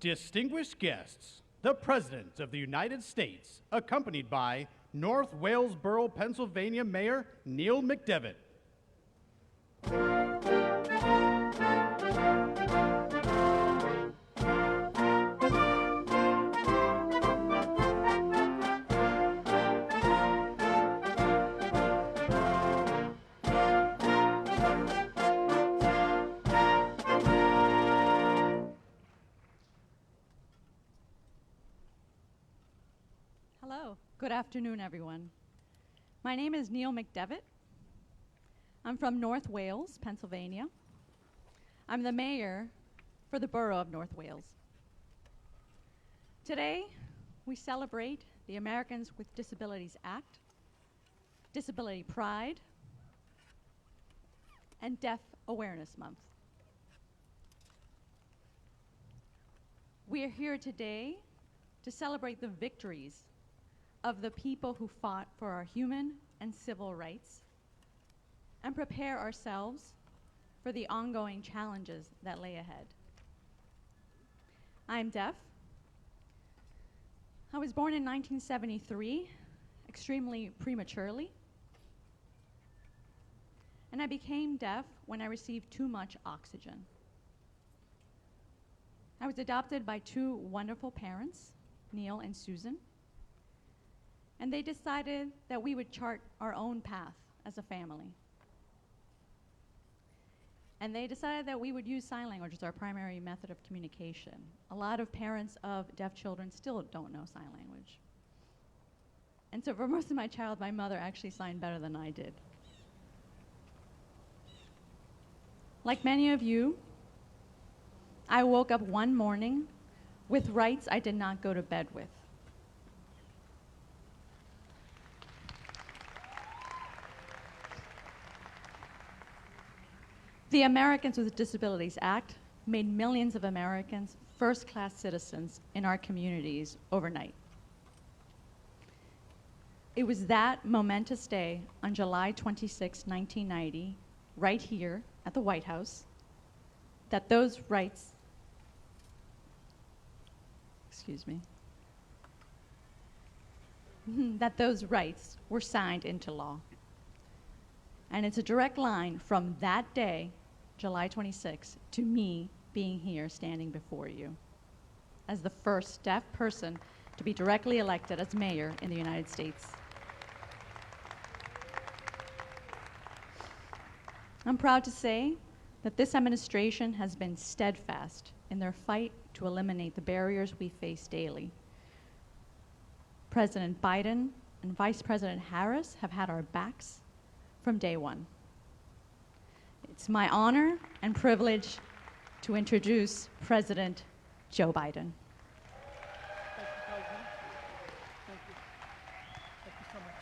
Distinguished guests, the President of the United States, accompanied by North Walesboro, Pennsylvania Mayor Neil McDevitt. Hello, good afternoon, everyone. My name is Neil McDevitt. I'm from North Wales, Pennsylvania. I'm the mayor for the borough of North Wales. Today, we celebrate the Americans with Disabilities Act, Disability Pride, and Deaf Awareness Month. We are here today to celebrate the victories of the people who fought for our human and civil rights and prepare ourselves for the ongoing challenges that lay ahead. I'm deaf. I was born in 1973, extremely prematurely, and I became deaf when I received too much oxygen. I was adopted by two wonderful parents, Neil and Susan, and they decided that we would chart our own path as a family. And they decided that we would use sign language as our primary method of communication. A lot of parents of deaf children still don't know sign language. And so for most of my childhood, my mother actually signed better than I did. Like many of you, I woke up one morning with rights I did not go to bed with. The Americans with Disabilities Act made millions of Americans first-class citizens in our communities overnight. It was that momentous day on July 26, 1990, right here at the White House, that those rights, that those rights were signed into law. And it's a direct line from that day, July 26, to me being here standing before you as the first deaf person to be directly elected as mayor in the United States. I'm proud to say that this administration has been steadfast in their fight to eliminate the barriers we face daily. President Biden and Vice President Harris have had our backs from day one. It's my honor and privilege to introduce President Joe Biden. Thank you, President. Thank you. Thank you so much.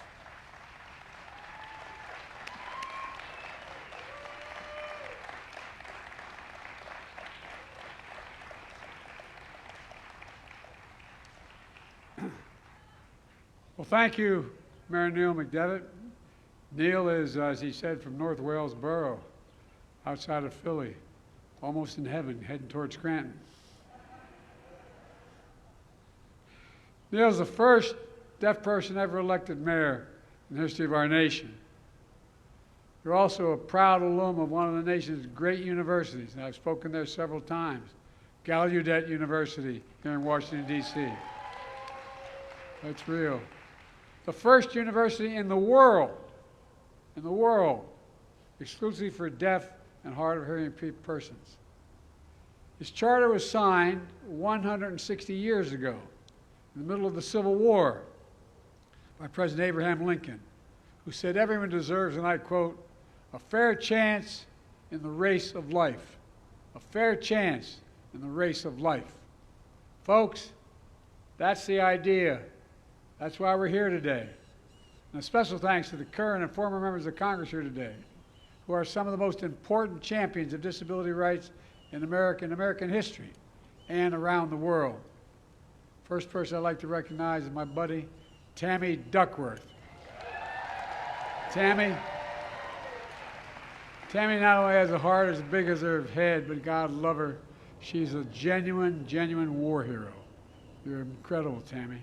Well, thank you, Mayor Neil McDevitt. Neil is, as he said, from North Walesboro, outside of Philly, almost in heaven, heading towards Scranton. Neil's the first deaf person ever elected mayor in the history of our nation. You're also a proud alum of one of the nation's great universities, and I've spoken there several times, Gallaudet University here in Washington, D.C. That's real. The first university in the world, exclusively for deaf and hard of hearing persons. His charter was signed 160 years ago, in the middle of the Civil War, by President Abraham Lincoln, who said everyone deserves, and I quote, a fair chance in the race of life. A fair chance in the race of life. Folks, that's the idea. That's why we're here today. And a special thanks to the current and former members of Congress here today, who are some of the most important champions of disability rights in American history and around the world. First person I'd like to recognize is my buddy, Tammy Duckworth. Tammy not only has a heart as big as her head, but God love her. She's a genuine, genuine war hero. You're incredible, Tammy.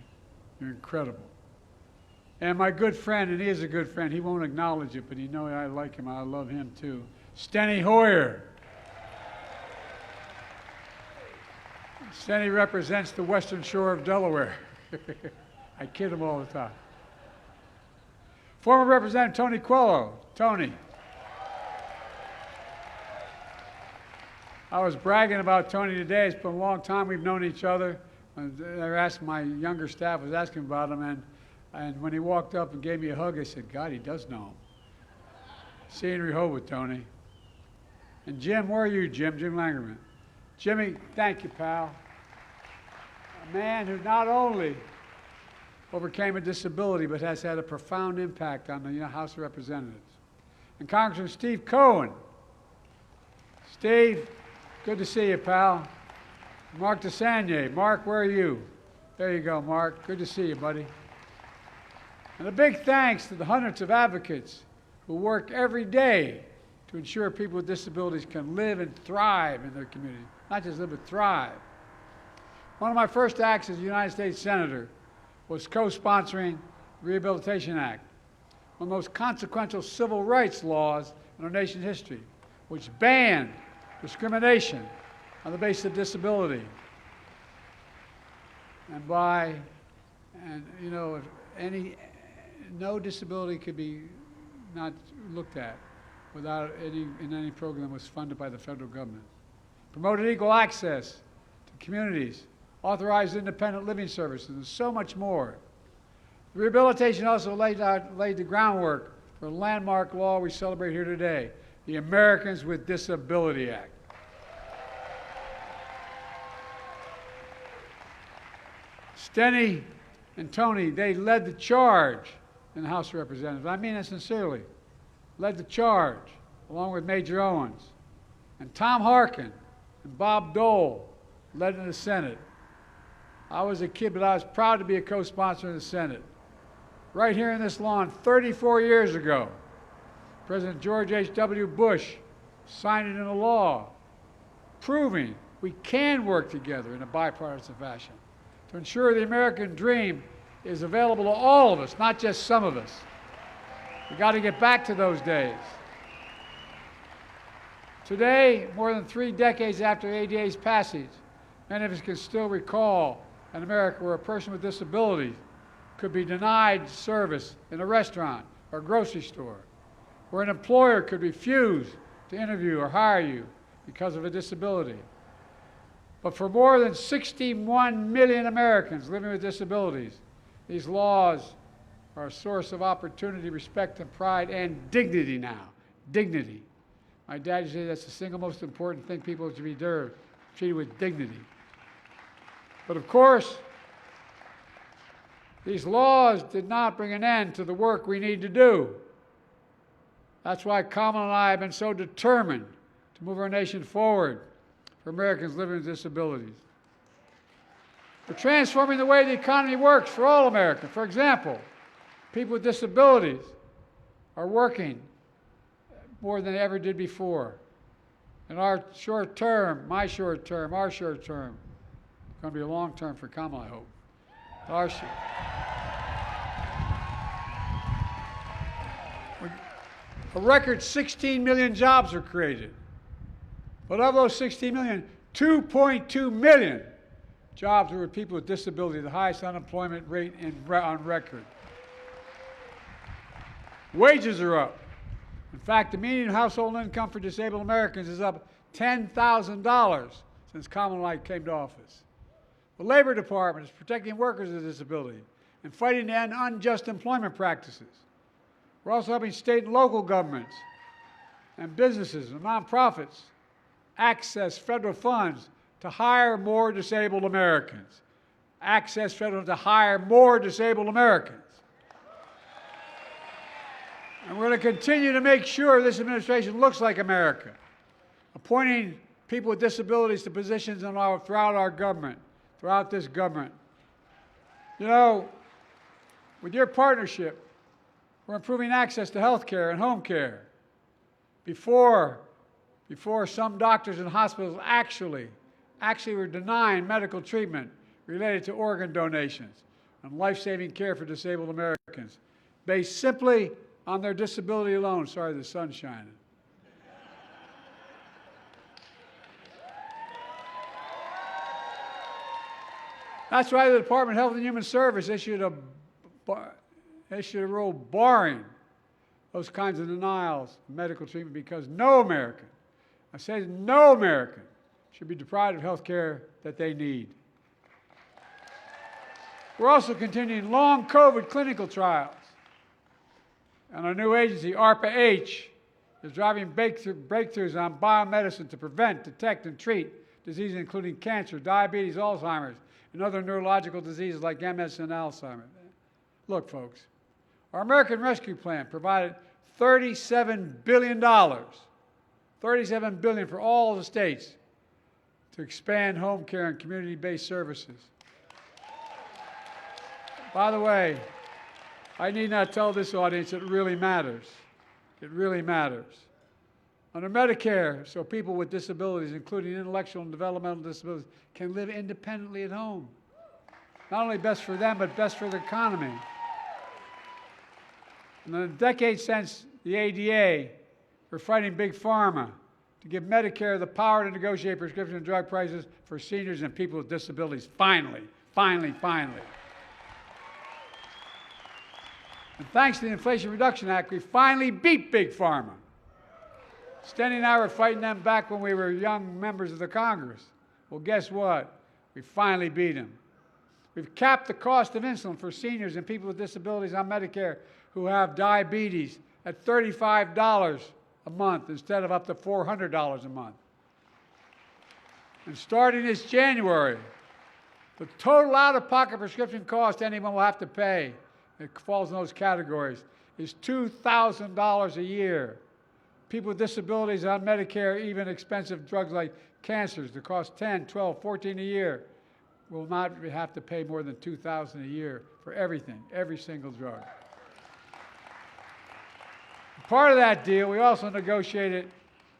You're incredible. And my good friend, and he is a good friend, he won't acknowledge it, but he knows I like him, I love him too. Steny Hoyer. Steny represents the western shore of Delaware. I kid him all the time. Former Representative Tony Coelho. Tony. I was bragging about Tony today. It's been a long time we've known each other. My younger staff was asking about him, and when he walked up and gave me a hug, I said, God, he does know him. See you in Rehoboth, Tony. And Jim, where are you, Jim? Jim Langerman. Jimmy, thank you, pal. A man who not only overcame a disability, but has had a profound impact on the House of Representatives. And Congressman Steve Cohen. Steve, good to see you, pal. Mark DeSagne. Mark, where are you? There you go, Mark. Good to see you, buddy. And a big thanks to the hundreds of advocates who work every day to ensure people with disabilities can live and thrive in their community. Not just live, but thrive. One of my first acts as a United States Senator was co-sponsoring the Rehabilitation Act, one of the most consequential civil rights laws in our nation's history, which banned discrimination on the basis of disability. No disability could be not looked at without any program that was funded by the federal government. Promoted equal access to communities, authorized independent living services, and so much more. The rehabilitation also laid the groundwork for a landmark law we celebrate here today, the Americans with Disability Act. Steny and Tony, they led the charge in the House of Representatives. I mean that sincerely. Led the charge, along with Major Owens. And Tom Harkin and Bob Dole led in the Senate. I was a kid, but I was proud to be a co-sponsor in the Senate. Right here in this lawn, 34 years ago, President George H.W. Bush signed it into law, proving we can work together in a bipartisan fashion to ensure the American dream is available to all of us, not just some of us. We've got to get back to those days. Today, more than 3 decades after ADA's passage, many of us can still recall an America where a person with disabilities could be denied service in a restaurant or grocery store, where an employer could refuse to interview or hire you because of a disability. But for more than 61 million Americans living with disabilities, these laws are a source of opportunity, respect, and pride, and dignity now. Dignity. My dad used to say that's the single most important thing people should be treated with dignity. But of course, these laws did not bring an end to the work we need to do. That's why Kamala and I have been so determined to move our nation forward for Americans living with disabilities. We're transforming the way the economy works for all Americans. For example, people with disabilities are working more than they ever did before. And our short term, our short term, it's going to be a long term for Kamala, I hope. A record 16 million jobs were created. But of those 16 million, 2.2 million jobs were with people with disability, the highest unemployment rate on record. Wages are up. In fact, the median household income for disabled Americans is up $10,000 since Kamala and I came to office. The Labor Department is protecting workers with disability and fighting to end unjust employment practices. We're also helping state and local governments and businesses and nonprofits access federal funds to hire more disabled Americans. Access federal to hire more disabled Americans. And we're going to continue to make sure this administration looks like America, appointing people with disabilities to positions throughout our government, throughout this government. You know, with your partnership, we're improving access to health care and home care. Before some doctors and hospitals actually actually were denying medical treatment related to organ donations and life-saving care for disabled Americans, based simply on their disability alone. Sorry, the sun's shining. That's why the Department of Health and Human Services issued a rule barring those kinds of denials of medical treatment, because no American, I say no American, should be deprived of health care that they need. We're also continuing long COVID clinical trials. And our new agency, ARPA-H, is driving breakthroughs on biomedicine to prevent, detect, and treat diseases including cancer, diabetes, Alzheimer's, and other neurological diseases like MS and Alzheimer's. Look, folks, our American Rescue Plan provided $37 billion, $37 billion for all the states to expand home care and community-based services. By the way, I need not tell this audience it really matters. It really matters. Under Medicare, so people with disabilities, including intellectual and developmental disabilities, can live independently at home. Not only best for them, but best for the economy. In the decade since the ADA, we're fighting Big Pharma to give Medicare the power to negotiate prescription drug prices for seniors and people with disabilities. Finally, finally, finally. And thanks to the Inflation Reduction Act, we finally beat Big Pharma. Stenny and I were fighting them back when we were young members of the Congress. Well, guess what? We finally beat them. We've capped the cost of insulin for seniors and people with disabilities on Medicare who have diabetes at $35 a month instead of up to $400 a month. And starting this January, the total out-of-pocket prescription cost anyone will have to pay, it falls in those categories, is $2,000 a year. People with disabilities on Medicare, even expensive drugs like cancers that cost $10, $12, $14 a year, will not have to pay more than $2,000 a year for everything, every single drug. Part of that deal, we also negotiated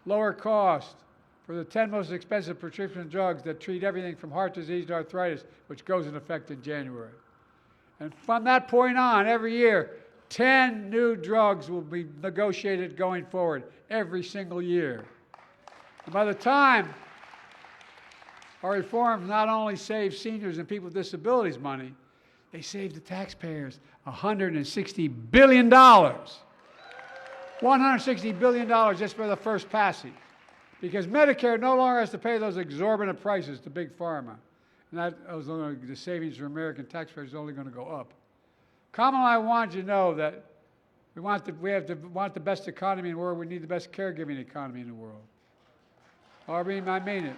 lower cost for the 10 most expensive prescription drugs that treat everything from heart disease to arthritis, which goes into effect in January. And from that point on, every year, 10 new drugs will be negotiated going forward every single year. And by the time our reforms not only save seniors and people with disabilities money, they save the taxpayers $160 billion. $160 billion just for the first passage. Because Medicare no longer has to pay those exorbitant prices to Big Pharma. And the savings for American taxpayers is only going to go up. Kamala, I want you to know that we want the best economy in the world. We need the best caregiving economy in the world. I mean it.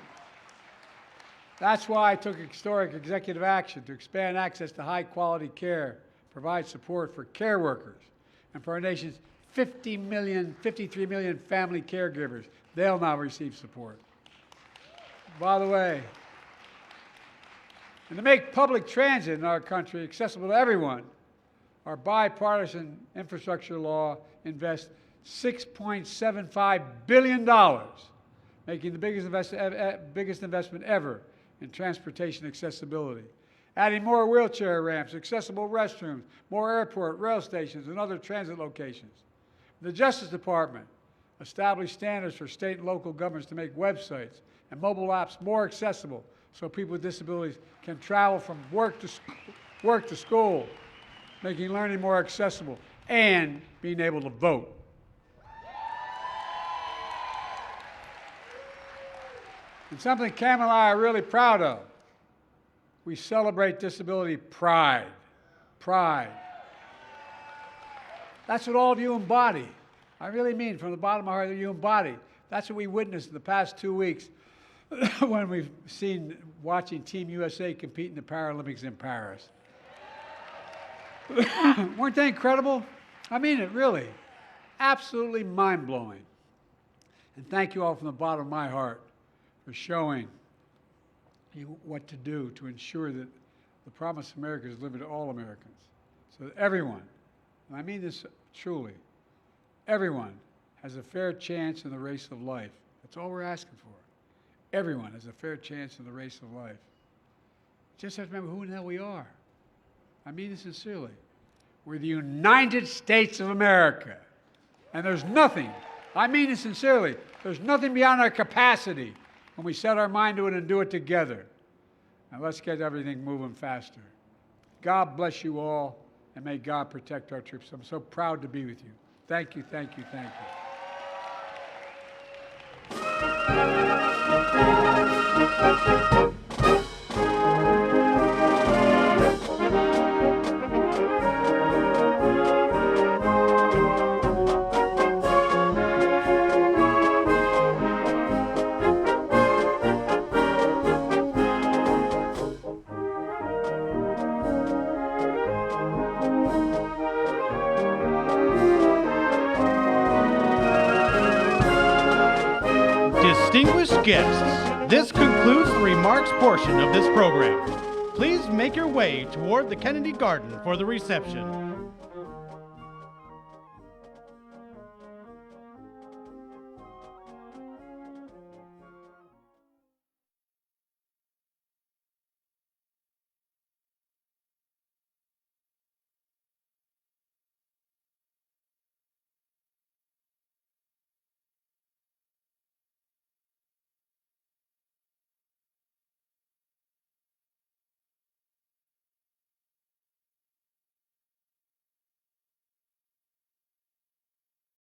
That's why I took historic executive action to expand access to high-quality care, provide support for care workers, and for our nation's 53 million family caregivers. They'll now receive support. By the way, and to make public transit in our country accessible to everyone, our bipartisan infrastructure law invests $6.75 billion, making the biggest investment ever in transportation accessibility, adding more wheelchair ramps, accessible restrooms, more airport, rail stations, and other transit locations. The Justice Department established standards for state and local governments to make websites and mobile apps more accessible so people with disabilities can travel from work to school, making learning more accessible, and being able to vote. And something Cam and I are really proud of, we celebrate disability pride. Pride. That's what all of you embody. I really mean, from the bottom of my heart, that you embody. That's what we witnessed in the past 2 weeks when we've watching Team USA compete in the Paralympics in Paris. Weren't they incredible? I mean it, really. Absolutely mind-blowing. And thank you all from the bottom of my heart for showing you what to do to ensure that the promise of America is delivered to all Americans. So that everyone, and I mean this truly, everyone has a fair chance in the race of life. That's all we're asking for. Everyone has a fair chance in the race of life. Just have to remember who the hell we are. I mean this sincerely. We're the United States of America. And there's nothing, I mean it sincerely, there's nothing beyond our capacity when we set our mind to it and do it together. Now let's get everything moving faster. God bless you all, and may God protect our troops. I'm so proud to be with you. Thank you, thank you, thank you. Distinguished guests, this concludes the remarks portion of this program. Please make your way toward the Kennedy Garden for the reception.